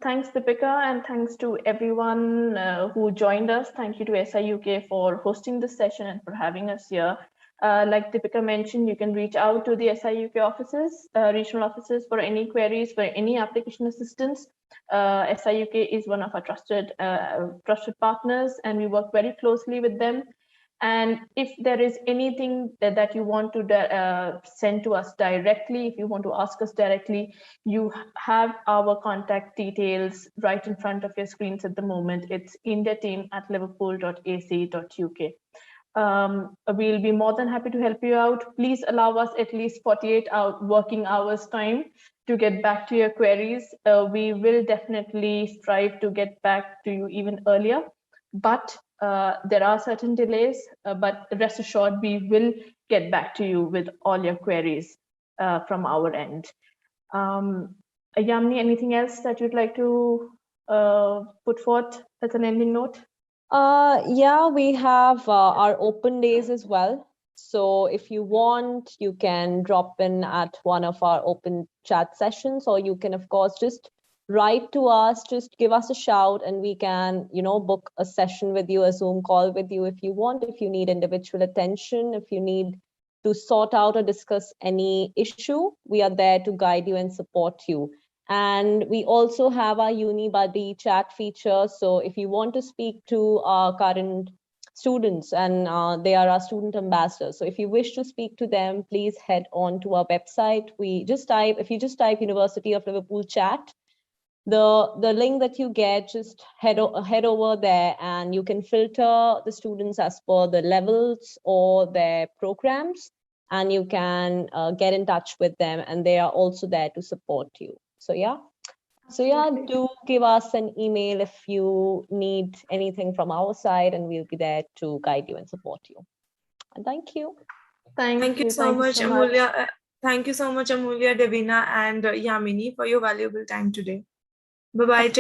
S2: Thanks, Deepika, and thanks to everyone who joined us. Thank you to SIUK for hosting this session and for having us here. Like Deepika mentioned, you can reach out to the SIUK offices, regional offices, for any queries, for any application assistance. SIUK is one of our trusted partners, and we work very closely with them. And if there is anything that you want to send to us directly, if you want to ask us directly, you have our contact details right in front of your screens at the moment. It's indiateam@liverpool.ac.uk. We'll be more than happy to help you out. Please allow us at least 48 working hours time to get back to your queries. We will definitely strive to get back to you even earlier, but there are certain delays, but rest assured, we will get back to you with all your queries from our end. Yamini, anything else that you'd like to put forth as an ending note?
S3: Yeah, we have our open days as well. So if you want, you can drop in at one of our open chat sessions, or you can, of course, just write to us, just give us a shout, and we can, book a session with you, a Zoom call with you if you want, if you need individual attention, if you need to sort out or discuss any issue, we are there to guide you and support you. And we also have our UniBuddy chat feature. So if you want to speak to our current students, and they are our student ambassadors. So if you wish to speak to them, please head on to our website. If you just type University of Liverpool chat, the link that you get, just head over there, and you can filter the students as per the levels or their programs, and you can get in touch with them, and they are also there to support you. So yeah, do give us an email if you need anything from our side, and we'll be there to guide you and support you. And thank you.
S1: Thank you so much, Amulya. Thank you so much, Amulya, Devina, and Yamini, for your valuable time today. Bye-bye. Take